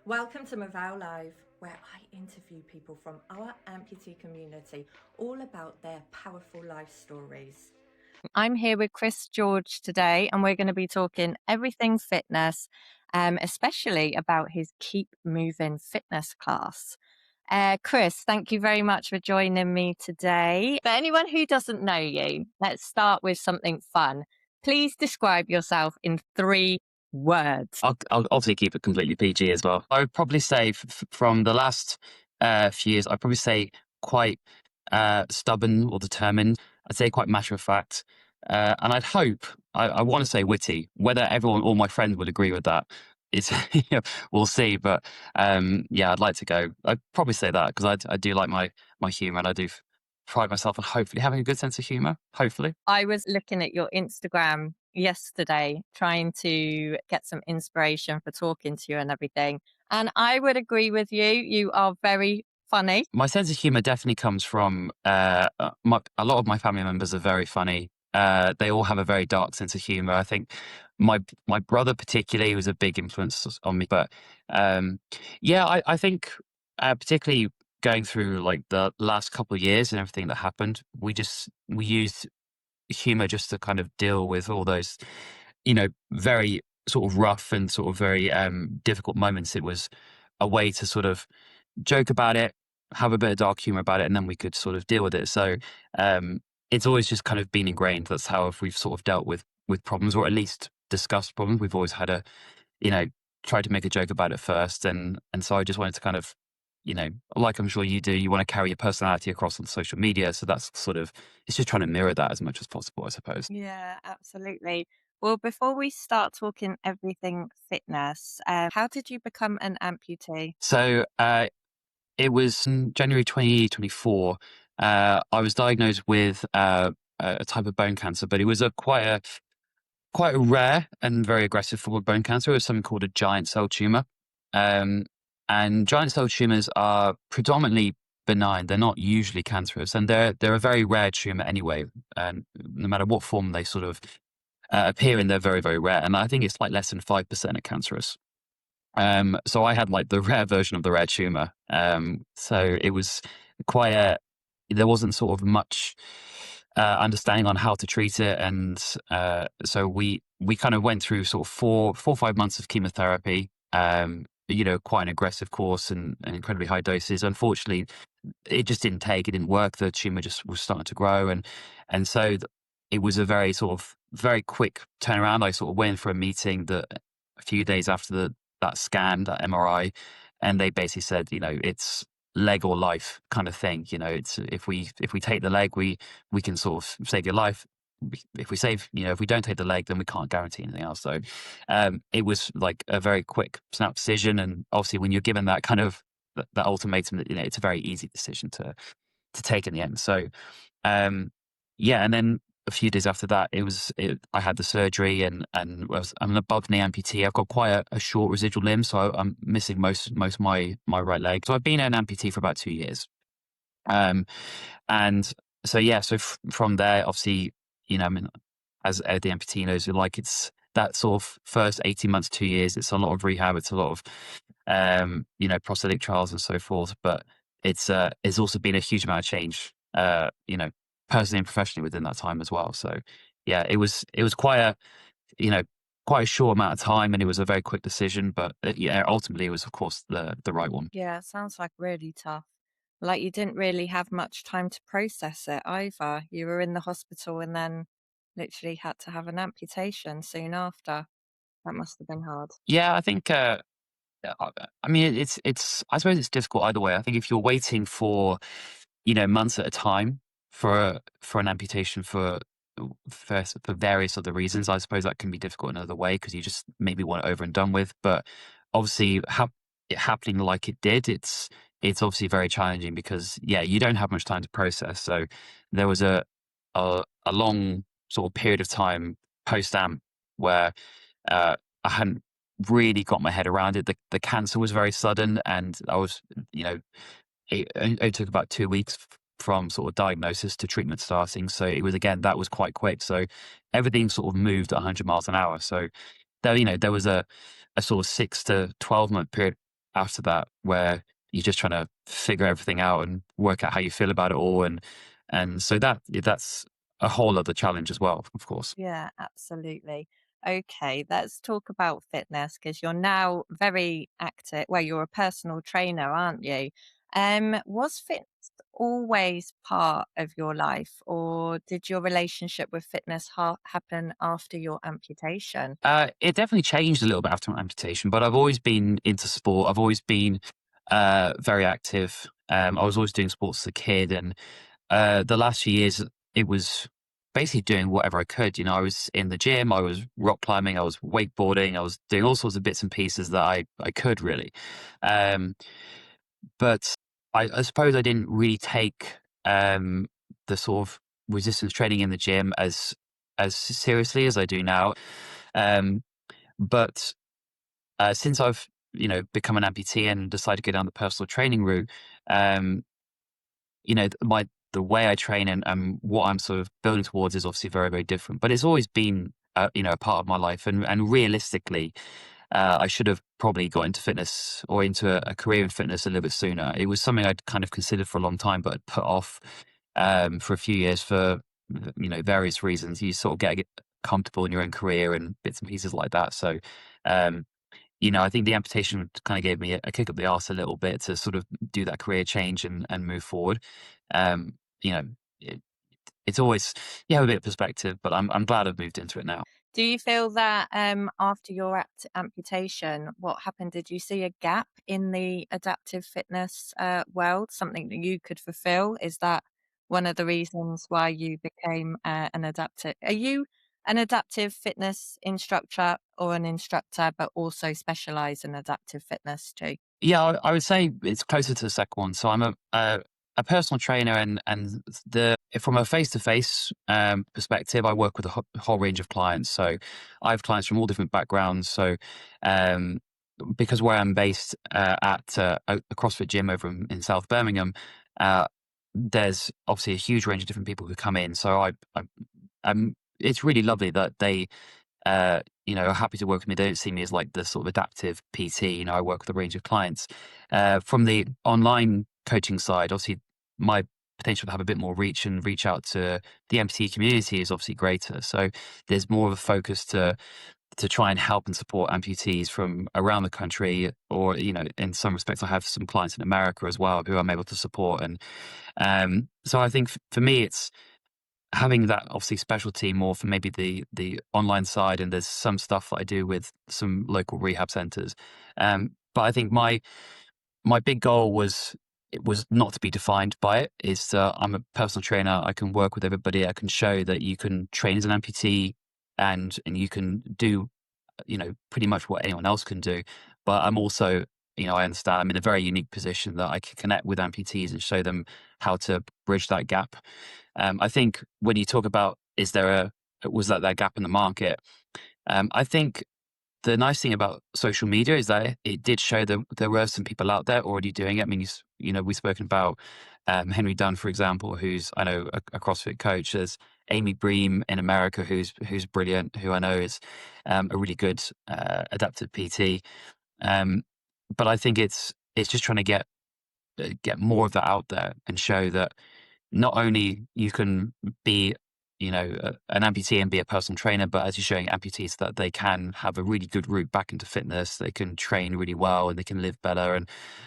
Welcome to Movao Live, where I interview people from our amputee community all about their powerful life stories. I'm here with Chris George today, and we're going to be talking everything fitness, especially about his Keep Moving fitness class. Chris, thank you very much for joining me today. For anyone who doesn't know you, let's start with something fun. Please describe yourself in 3 words. I'll obviously keep it completely PG as well. I would probably say from the last few years, I'd probably say quite stubborn or determined. I'd say quite matter of fact. And I want to say witty. Whether everyone, all my friends would agree with that, it's, we'll see. But yeah, I'd probably say that because I do like my humor, and I do pride myself on hopefully having a good sense of humor, hopefully. I was looking at your Instagram yesterday, trying to get some inspiration for talking to you and everything. And I would agree with you. You are very funny. My sense of humor definitely comes from a lot of my family members are very funny. They all have a very dark sense of humor. I think my brother particularly was a big influence on me. But yeah, I think particularly going through like the last couple of years and everything that happened, we used humor just to kind of deal with all those, very sort of rough and sort of very difficult moments. It was a way to sort of joke about it, have a bit of dark humor about it, and then we could sort of deal with it. So it's always just kind of been ingrained. That's how we've sort of dealt with problems, or at least discussed problems. We've always had you know, tried to make a joke about it first, and so I just wanted to kind of, like I'm sure you do, you want to carry your personality across on social media. So that's sort of, it's just trying to mirror that as much as possible, I suppose. Yeah, absolutely. Well, before we start talking everything fitness, how did you become an amputee? So it was in January 2024. I was diagnosed with a type of bone cancer, but it was quite a rare and very aggressive form of bone cancer. It was something called a giant cell tumor. Um, and giant cell tumors are predominantly benign. They're not usually cancerous, and they're a very rare tumor anyway. And no matter what form they sort of appear in, they're very, very rare. And I think it's like less than 5% are cancerous. So I had like the rare version of the rare tumor. So it was quite there wasn't sort of much understanding on how to treat it. And so we kind of went through sort of 4 or 5 months of chemotherapy, quite an aggressive course and incredibly high doses. Unfortunately, it just didn't take, it didn't work. The tumor just was starting to grow. And so it was a very sort of very quick turnaround. I sort of went for a meeting that a few days after that scan, that MRI, and they basically said, it's leg or life kind of thing. It's if we take the leg, we can sort of save your life. If we don't take the leg, then we can't guarantee anything else. So it was like a very quick snap decision. And obviously when you're given that kind of that ultimatum, it's a very easy decision to take in the end. So yeah, and then a few days after that, I had the surgery, and I'm an above knee amputee. I've got quite a short residual limb, so I'm missing most of my right leg. So I've been an amputee for about 2 years. And so yeah, so from there, obviously, I mean, as the amputee knows, like it's that sort of first 18 months, 2 years, it's a lot of rehab, it's a lot of prosthetic trials and so forth. But it's also been a huge amount of change, personally and professionally within that time as well. So yeah, it was quite a short amount of time, and it was a very quick decision. But yeah, ultimately, it was of course the right one. Yeah, it sounds like really tough. Like you didn't really have much time to process it either. You were in the hospital and then literally had to have an amputation soon after. That must have been hard. Yeah, I think. I mean, it's. I suppose it's difficult either way. I think if you're waiting for, months at a time for an amputation for various other reasons, I suppose that can be difficult another way because you just maybe want it over and done with. But obviously, it happening like it did, it's obviously very challenging because yeah, you don't have much time to process. So there was a long sort of period of time post amp where I hadn't really got my head around it. The cancer was very sudden, and I was, it took about 2 weeks from sort of diagnosis to treatment starting. So it was, again, that was quite quick. So everything sort of moved at 100 miles an hour. So there was a sort of 6 to 12 month period after that, where you're just trying to figure everything out and work out how you feel about it all, and so that's a whole other challenge as well, of course. Yeah, absolutely. Okay, let's talk about fitness because you're now very active. Well, you're a personal trainer, aren't you? Was fitness always part of your life, or did your relationship with fitness happen after your amputation? It definitely changed a little bit after my amputation, but I've always been into sport. I've always been very active. I was always doing sports as a kid, and the last few years, it was basically doing whatever I could. I was in the gym, I was rock climbing, I was wakeboarding, I was doing all sorts of bits and pieces that I could really. Um, but I suppose I didn't really take the sort of resistance training in the gym as seriously as I do now. Um, but since I've become an amputee and decided to go down the personal training route, um, the way I train and what I'm sort of building towards is obviously very, very different. But it's always been a part of my life, and realistically, I should have probably got into fitness or into a career in fitness a little bit sooner. It was something I'd kind of considered for a long time, but put off for a few years for various reasons. You sort of get comfortable in your own career and bits and pieces like that. So um, I think the amputation kind of gave me a kick up the arse a little bit to sort of do that career change and move forward. Um, you know, it, it's always you have a bit of perspective, but I'm glad I've moved into it now. Do you feel that after your amputation, what happened? Did you see a gap in the adaptive fitness world, something that you could fulfill? Is that one of the reasons why you became an adaptive? Are you an adaptive fitness instructor or an instructor, but also specialize in adaptive fitness too? Yeah, I would say it's closer to the second one. So I'm a personal trainer, and the from a face to face perspective, I work with a whole range of clients. So I have clients from all different backgrounds. So um, because where I'm based at a CrossFit gym over in South Birmingham, uh, there's obviously a huge range of different people who come in. So it's really lovely that they are happy to work with me. They don't see me as like the sort of adaptive PT. I work with a range of clients. From the online coaching side, obviously my potential to have a bit more reach and reach out to the amputee community is obviously greater. So there's more of a focus to try and help and support amputees from around the country, or in some respects, I have some clients in America as well who I'm able to support. And so I think for me, it's having that obviously specialty more for maybe the online side, and there's some stuff that I do with some local rehab centers. But I think my big goal was it was not to be defined by it. Is I'm a personal trainer. I can work with everybody. I can show that you can train as an amputee, and you can do pretty much what anyone else can do. But I'm also I understand I'm in a very unique position that I can connect with amputees and show them how to bridge that gap. I think when you talk about was that gap in the market, I think the nice thing about social media is that it did show that there were some people out there already doing it. I mean, we've spoken about Henry Dunn, for example, who's I know a CrossFit coach. There's Amy Bream in America, who's brilliant, who I know is a really good adaptive PT. Um, but I think it's just trying to get more of that out there and show that not only you can be, an amputee and be a personal trainer, but as you're showing amputees that they can have a really good route back into fitness, they can train really well and they can live better.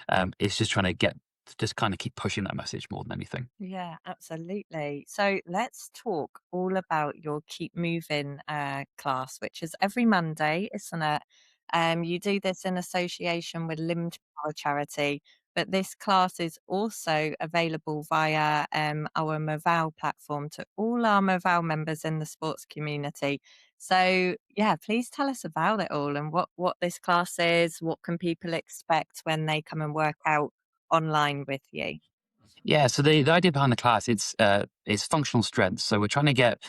And it's just trying to just kind of keep pushing that message more than anything. Yeah, absolutely. So let's talk all about your Keep Moving class, which is every Monday, isn't it? You do this in association with Limbed Power Charity, but this class is also available via our Movao platform to all our Movao members in the sports community. So yeah, please tell us about it all and what this class is. What can people expect when they come and work out online with you? Yeah, so the idea behind the class it's functional strength. So we're trying to get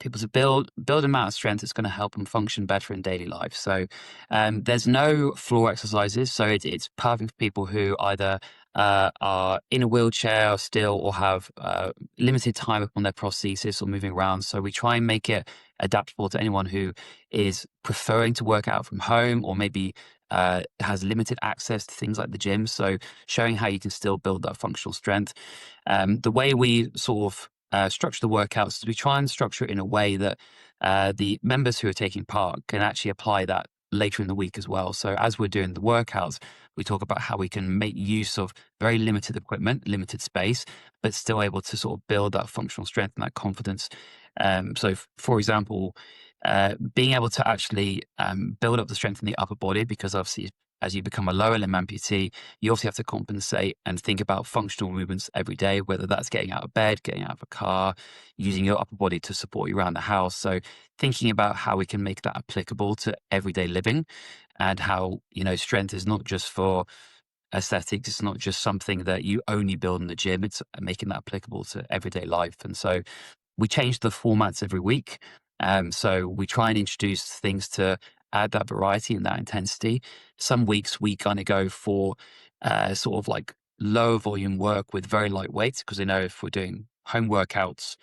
people to build an amount of strength that's going to help them function better in daily life. So there's no floor exercises, so it's perfect for people who either are in a wheelchair still, or have limited time upon their prosthesis or moving around. So we try and make it adaptable to anyone who is preferring to work out from home, or maybe has limited access to things like the gym. So showing how you can still build that functional strength. The way we sort of structure the workouts is we try and structure it in a way that the members who are taking part can actually apply that later in the week as well. So as we're doing the workouts, we talk about how we can make use of very limited equipment, limited space, but still able to sort of build that functional strength and that confidence. So for example, being able to actually build up the strength in the upper body, because obviously as you become a lower limb amputee, you obviously have to compensate and think about functional movements every day, whether that's getting out of bed, getting out of a car, using your upper body to support you around the house. So thinking about how we can make that applicable to everyday living, and how, strength is not just for aesthetics. It's not just something that you only build in the gym. It's making that applicable to everyday life. And so we change the formats every week. So we try and introduce things to add that variety and that intensity. Some weeks we kind of go for sort of like low volume work with very light weights, because we know if we're doing home workouts,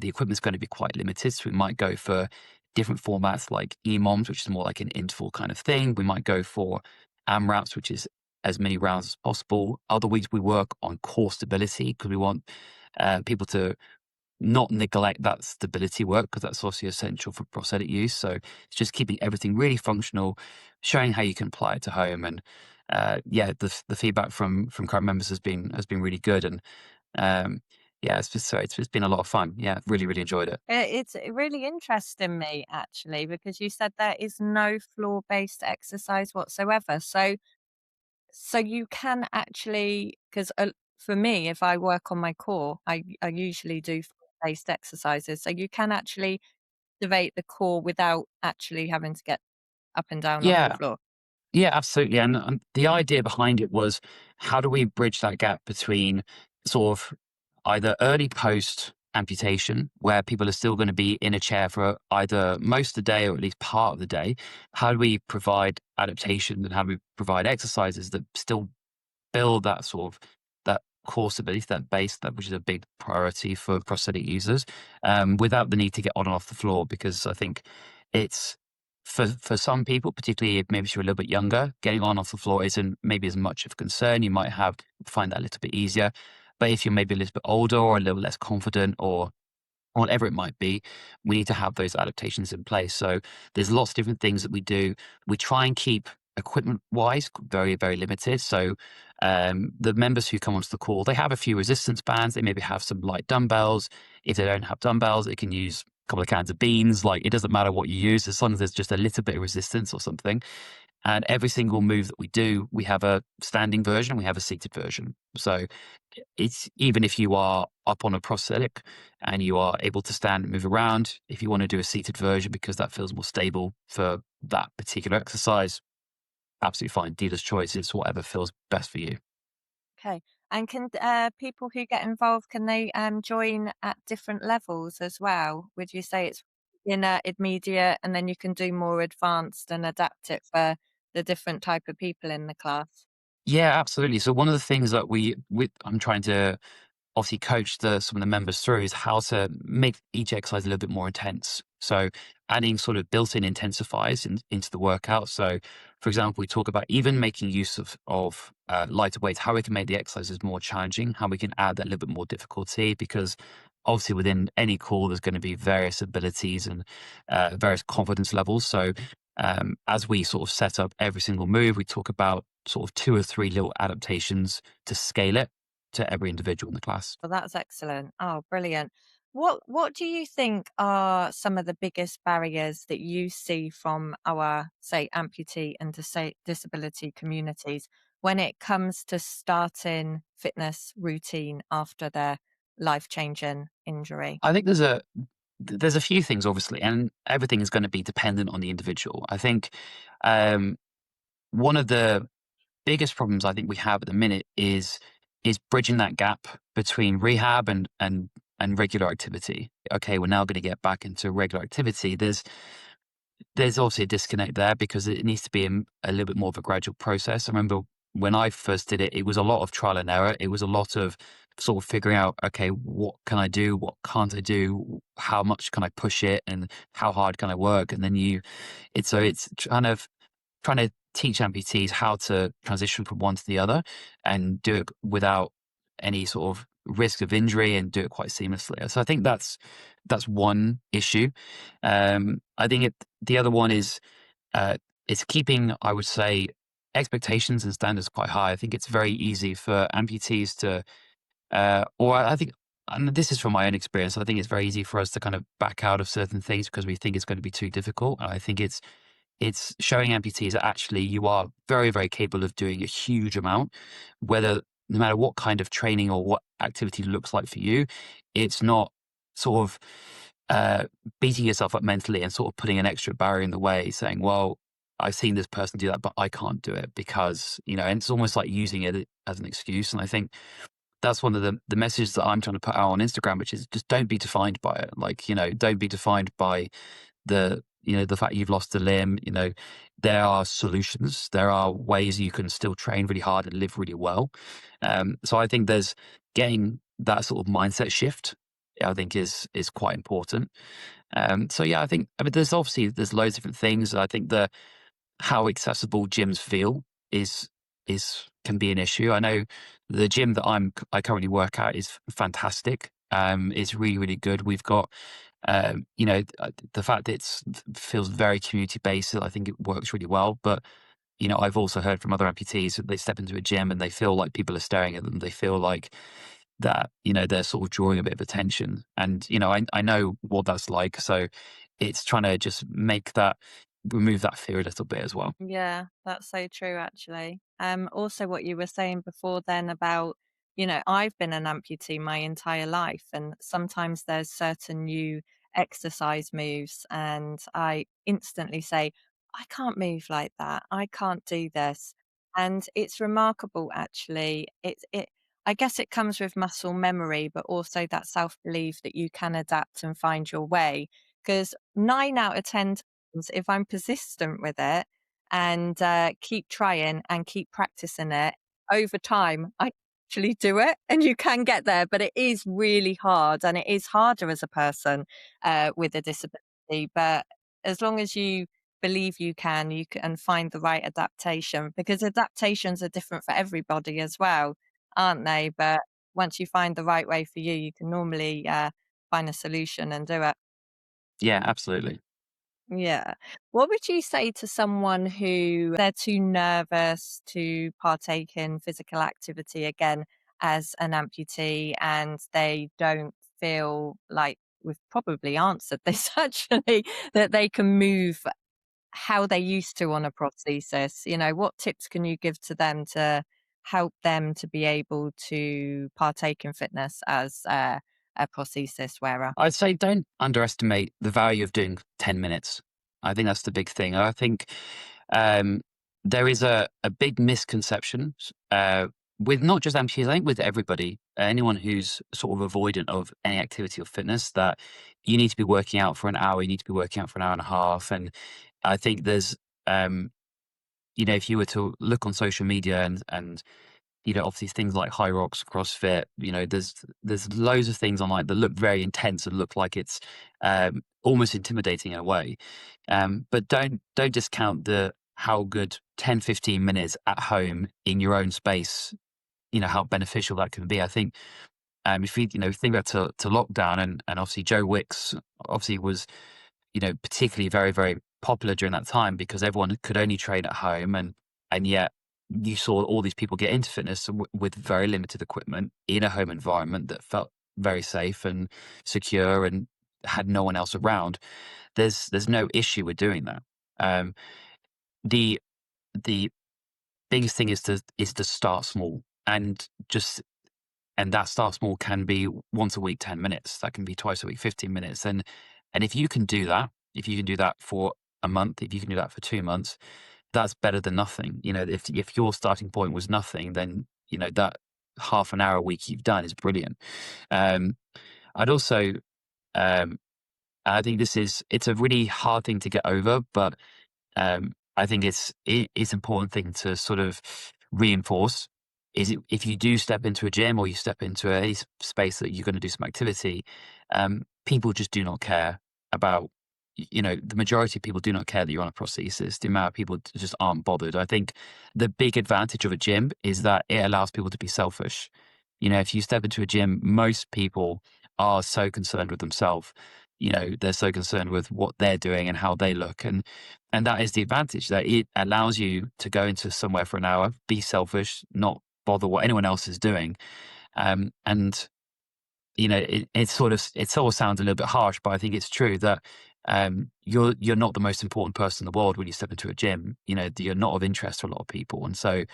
the equipment's going to be quite limited. So we might go for different formats like EMOMs, which is more like an interval kind of thing. We might go for AMRAPs, which is as many rounds as possible. Other weeks we work on core stability, because we want people to not neglect that stability work, because that's also essential for prosthetic use. So it's just keeping everything really functional, showing how you can apply it to home. And the feedback from current members has been really good. And it's been a lot of fun. Yeah, really, really enjoyed it. It's really interesting me actually, because you said there is no floor-based exercise whatsoever. So you can actually, because for me, if I work on my core, I usually do floor-based exercises. So you can actually activate the core without actually having to get up and down off the Yeah, floor. yeah, absolutely. And the idea behind it was, how do we bridge that gap between sort of either early post amputation, where people are still going to be in a chair for either most of the day or at least part of the day? How do we provide adaptation, and how do we provide exercises that still build that sort of that core stability, that base, that which is a big priority for prosthetic users, without the need to get on and off the floor? Because I think it's for some people, particularly if maybe you're a little bit younger, getting on and off the floor isn't maybe as much of a concern. You might find that a little bit easier. But if you're maybe a little bit older or a little less confident, or whatever it might be, we need to have those adaptations in place. So there's lots of different things that we do. We try and keep equipment wise very, very limited. So the members who come onto the call, they have a few resistance bands. They maybe have some light dumbbells. If they don't have dumbbells, they can use a couple of cans of beans. Like, it doesn't matter what you use, as long as there's just a little bit of resistance or something. And every single move that we do, we have a standing version, we have a seated version. So it's, even if you are up on a prosthetic and you are able to stand and move around, if you want to do a seated version because that feels more stable for that particular exercise, absolutely fine. Dealer's choice. It's whatever feels best for you. Okay. And can people who get involved, can they join at different levels as well? Would you say it's intermediate, and then you can do more advanced and adapt it for the different type of people in the class? Yeah, absolutely. So one of the things that I'm trying to obviously coach some of the members through is how to make each exercise a little bit more intense. So adding sort of built-in intensifiers into the workout. So for example, we talk about even making use of lighter weights, how we can make the exercises more challenging, how we can add that little bit more difficulty, because obviously within any core, there's going to be various abilities and various confidence levels. So as we sort of set up every single move, we talk about sort of 2 or 3 little adaptations to scale it to every individual in the class. Well, that's excellent. Oh, brilliant. What do you think are some of the biggest barriers that you see from our, say, amputee and disability communities when it comes to starting fitness routine after their life-changing injury? I think there's a few things, obviously, and everything is going to be dependent on the individual. I think um, one of the biggest problems I think we have at the minute is bridging that gap between rehab and regular activity. Okay, we're now going to get back into regular activity. There's obviously a disconnect there, because it needs to be a little bit more of a gradual process. I remember when I first did it, it was a lot of trial and error. It was a lot of sort of figuring out, okay, what can I do? What can't I do? How much can I push it? And how hard can I work? And then it's kind of trying to teach amputees how to transition from one to the other and do it without any sort of risk of injury and do it quite seamlessly. So I think that's one issue. I think the other one is it's keeping, I would say, expectations and standards quite high. I think it's very easy for amputees to, or I think, and this is from my own experience, I think it's very easy for us to kind of back out of certain things because we think it's going to be too difficult. And I think it's showing amputees that actually you are very, very capable of doing a huge amount, no matter what kind of training or what activity looks like for you. It's not sort of beating yourself up mentally and sort of putting an extra barrier in the way, saying, well, I've seen this person do that, but I can't do it because, and it's almost like using it as an excuse. And I think that's one of the messages that I'm trying to put out on Instagram, which is just don't be defined by it. Like, don't be defined by the fact you've lost a limb. There are solutions. There are ways you can still train really hard and live really well. So I think there's getting that sort of mindset shift, I think is quite important. So yeah, I mean, there's loads of different things. I think how accessible gyms feel is can be an issue. I know the gym that I currently work at is fantastic. It's really, really good. We've got, the fact that it feels very community based, I think it works really well. But, I've also heard from other amputees that they step into a gym and they feel like people are staring at them. They feel like that, they're sort of drawing a bit of attention. And, I know what that's like. So it's trying to just remove that fear a little bit as well. Yeah, that's so true, actually. Also, what you were saying before then about, I've been an amputee my entire life, and sometimes there's certain new exercise moves, and I instantly say, I can't move like that. I can't do this. And it's remarkable, actually. I guess it comes with muscle memory, but also that self belief that you can adapt and find your way. Because 9 out of 10 if I'm persistent with it and keep trying and keep practicing it over time, I actually do it and you can get there. But it is really hard and it is harder as a person with a disability. But as long as you believe you can find the right adaptation, because adaptations are different for everybody as well, aren't they? But once you find the right way for you, you can normally find a solution and do it. Yeah, absolutely. Yeah. What would you say to someone who they're too nervous to partake in physical activity again as an amputee and they don't feel like we've probably answered this actually, that they can move how they used to on a prosthesis? What tips can you give to them to help them to be able to partake in fitness as a prosthesis wearer? I'd say don't underestimate the value of doing 10 minutes. I think that's the big thing. I think um, there is a big misconception with not just amputees, I think with everybody, anyone who's sort of avoidant of any activity or fitness, that you need to be working out for an hour, you need to be working out for an hour and a half. And I think there's, if you were to look on social media and obviously things like High Rocks, CrossFit, there's loads of things online that look very intense and look like it's almost intimidating in a way. But don't discount how good 10, 15 minutes at home in your own space, how beneficial that can be. I think if you think back to lockdown and obviously Joe Wicks obviously was particularly very, very popular during that time because everyone could only train at home, and yet you saw all these people get into fitness with very limited equipment in a home environment that felt very safe and secure and had no one else around. There's no issue with doing that. The the biggest thing is to start small and that start small can be once a week, 10 minutes. That can be twice a week, 15 minutes. And if you can do that, if you can do that for a month, if you can do that for 2 months, that's better than nothing. If your starting point was nothing, then, that half an hour a week you've done is brilliant. I'd also, I think it's a really hard thing to get over, but I think it's important thing to sort of reinforce is if you do step into a gym or you step into a space that you're going to do some activity, people just do not care about the majority of people do not care that you're on a prosthesis. The amount of people just aren't bothered. I think the big advantage of a gym is that it allows people to be selfish. If you step into a gym, most people are so concerned with themselves. They're so concerned with what they're doing and how they look. And that is the advantage, that it allows you to go into somewhere for an hour, be selfish, not bother what anyone else is doing. And it sort of sounds a little bit harsh, but I think it's true that you're not the most important person in the world when you step into a gym. You're not of interest to a lot of people, and so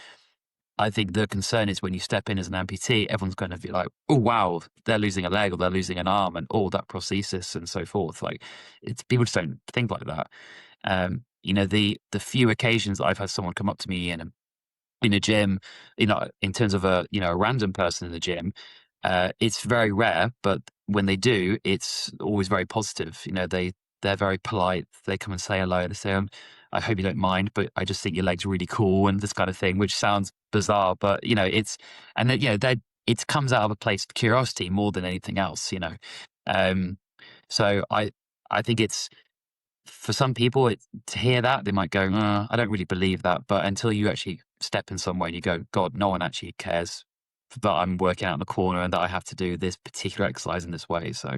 I think the concern is when you step in as an amputee, everyone's going to be like, "Oh wow, they're losing a leg or they're losing an arm," and all that prosthesis and so forth. Like, people just don't think like that. The few occasions that I've had someone come up to me in a gym, in terms of a random person in the gym, it's very rare, but when they do, it's always very positive. They're very polite. They come and say hello. They say, "I hope you don't mind, but I just think your leg's really cool," and this kind of thing, which sounds bizarre, but and then, it comes out of a place of curiosity more than anything else. Um, so I think it's, for some people, to hear that, they might go, I don't really believe that. But until you actually step in somewhere and you go, God, no one actually cares that I'm working out in the corner and that I have to do this particular exercise in this way. So,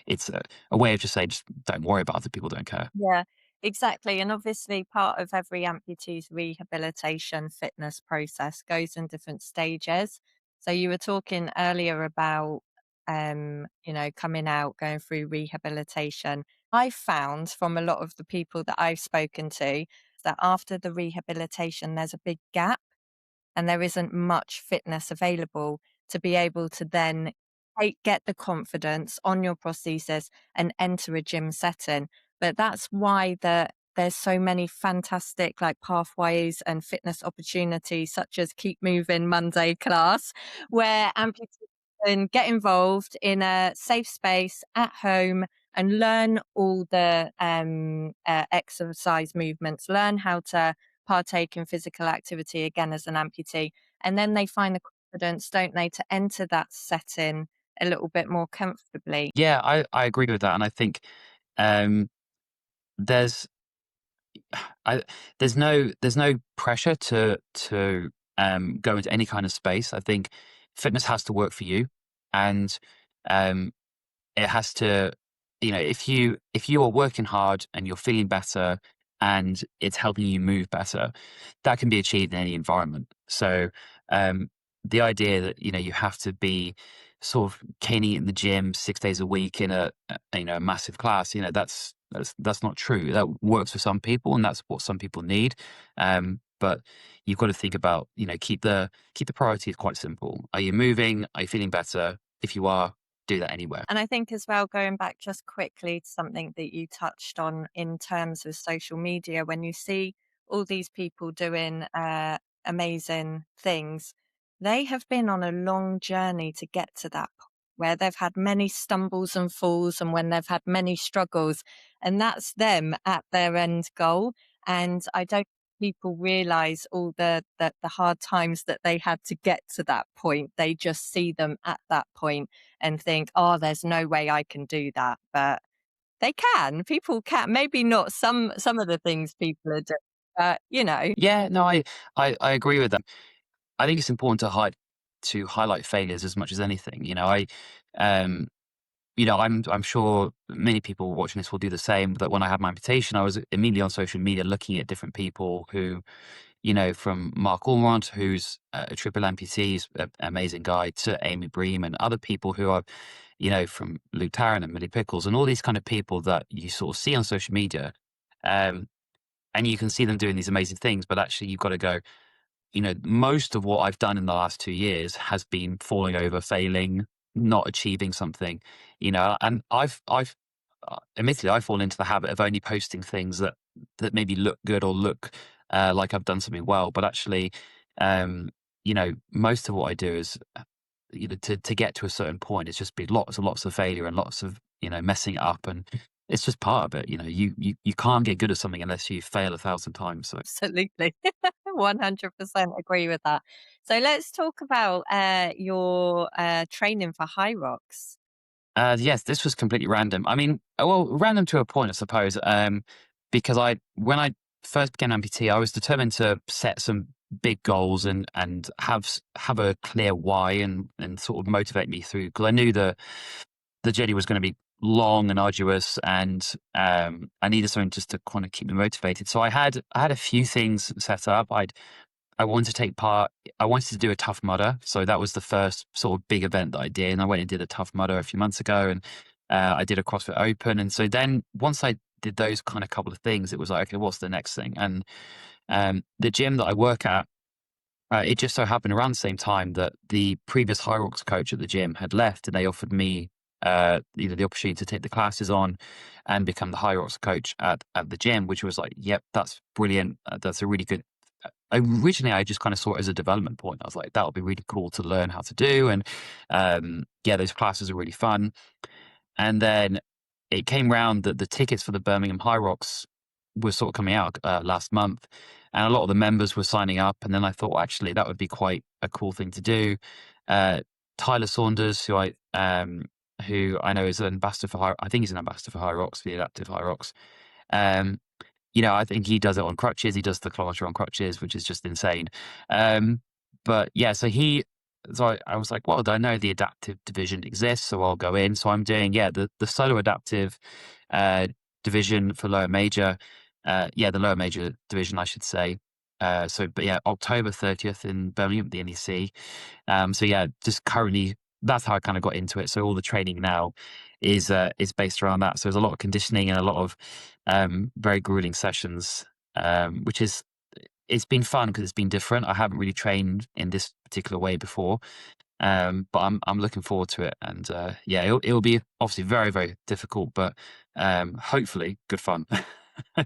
it's a way of just saying, just don't worry about it. People don't care. Yeah, exactly. And obviously, part of every amputee's rehabilitation fitness process goes in different stages. So you were talking earlier about, coming out, going through rehabilitation. I found from a lot of the people that I've spoken to that after the rehabilitation, there's a big gap and there isn't much fitness available to be able to then get the confidence on your prosthesis and enter a gym setting. But that's why there's so many fantastic like pathways and fitness opportunities, such as Keep Moving Monday class, where amputees can get involved in a safe space at home and learn all the exercise movements, learn how to partake in physical activity again as an amputee. And then they find the confidence, don't they, to enter that setting a little bit more comfortably. Yeah, I agree with that. And I think um, there's I there's no pressure to go into any kind of space. I think fitness has to work for you, and um, it has to, if you are working hard and you're feeling better and it's helping you move better, that can be achieved in any environment. So um, the idea that you have to be sort of caning in the gym 6 days a week in a massive class, that's not true. That works for some people, and that's what some people need. But you've got to think about, keep the priorities quite simple. Are you moving? Are you feeling better? If you are, do that anywhere. And I think as well, going back just quickly to something that you touched on in terms of social media, when you see all these people doing amazing things, they have been on a long journey to get to that point where they've had many stumbles and falls and when they've had many struggles. And that's them at their end goal. And I don't think people realize all the hard times that they had to get to that point. They just see them at that point and think, oh, there's no way I can do that. But they can. People can. Maybe not some of the things people are doing, but Yeah, no, I agree with that. I think it's important to highlight failures as much as anything. Um, I'm sure many people watching this will do the same. That when I had my amputation, I was immediately on social media looking at different people who, from Mark Ormond, who's a triple amputee, he's an amazing guy, to Amy Bream and other people who are, from Luke Tarrant and Millie Pickles and all these kind of people that you sort of see on social media. Um, and you can see them doing these amazing things, but actually you've got to go, most of what I've done in the last 2 years has been falling over, failing, not achieving something, and admittedly, I fall into the habit of only posting things that maybe look good or look like I've done something well, but actually, most of what I do is, to get to a certain point, it's just been lots and lots of failure and lots of, messing it up, and it's just part of it. You can't get good at something unless you fail 1,000 times. So absolutely. 100% agree with that. So let's talk about your training for High Rocks. Yes, this was completely random. I mean, well, random to a point, I suppose. Because when I first became amputee, I was determined to set some big goals and have a clear why and sort of motivate me through, because I knew the journey was going to be long and arduous, and I needed something just to kind of keep me motivated. So I had a few things set up. I wanted to take part. I wanted to do a Tough Mudder, so that was the first sort of big event that I did. And I went and did a Tough Mudder a few months ago, and I did a CrossFit Open. And so then once I did those kind of couple of things, it was like, okay, what's the next thing? And the gym that I work at, it just so happened around the same time that the previous High Rocks coach at the gym had left, and they offered me the opportunity to take the classes on and become the High Rocks coach at the gym, which was like, yep, that's brilliant. That's a really good. Originally, I just kind of saw it as a development point. I was like, that would be really cool to learn how to do, and yeah, those classes are really fun. And then it came round that the tickets for the Birmingham High Rocks were sort of coming out last month, and a lot of the members were signing up. And then I thought, well, actually, that would be quite a cool thing to do. Tyler Saunders, who I know is an ambassador for I think he's an ambassador for High Rocks, for the Adaptive High Rocks. I think he does it on crutches. He does the kilometer on crutches, which is just insane. But yeah, so I was like, well, I know the adaptive division exists, so I'll go in. So I'm doing, the solo adaptive division for lower major. The lower major division, I should say. But yeah, October 30th in Birmingham at the NEC. Just currently, that's how I kind of got into it. So all the training now is based around that. So there's a lot of conditioning and a lot of very grueling sessions, it's been fun because it's been different. I haven't really trained in this particular way before, but I'm looking forward to it. And it'll be obviously very, very difficult, but hopefully good fun.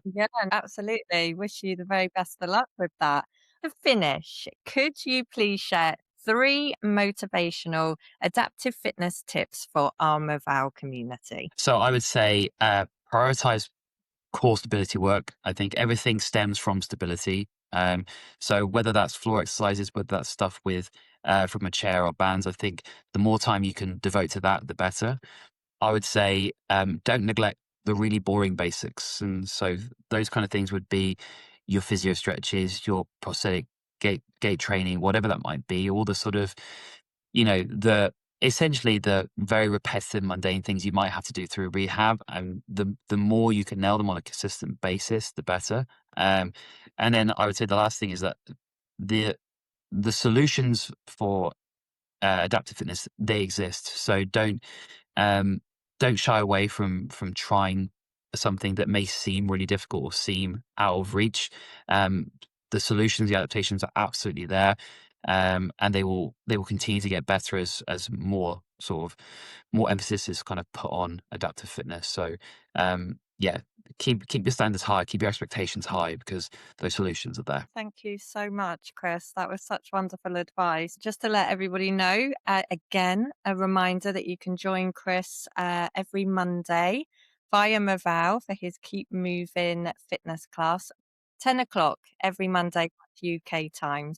Yeah, absolutely. Wish you the very best of luck with that. To finish, could you please share 3 motivational adaptive fitness tips for our Movao community? So I would say prioritize core stability work. I think everything stems from stability. So whether that's floor exercises, whether that's stuff with from a chair or bands, I think the more time you can devote to that, the better. I would say don't neglect the really boring basics. And so those kind of things would be your physio stretches, your prosthetic gait training, whatever that might be, all the sort of, essentially the very repetitive, mundane things you might have to do through rehab. And the more you can nail them on a consistent basis, the better. And then I would say the last thing is that the solutions for adaptive fitness, they exist. So um, don't shy away from trying something that may seem really difficult or seem out of reach. The solutions, the adaptations are absolutely there, and they will continue to get better as more emphasis is kind of put on adaptive fitness. So keep your standards high, keep your expectations high, because those solutions are there. Thank you so much, Chris. That was such wonderful advice. Just to let everybody know, again, a reminder that you can join Chris every Monday via Movao for his Keep Moving fitness class, 10 o'clock every Monday UK time.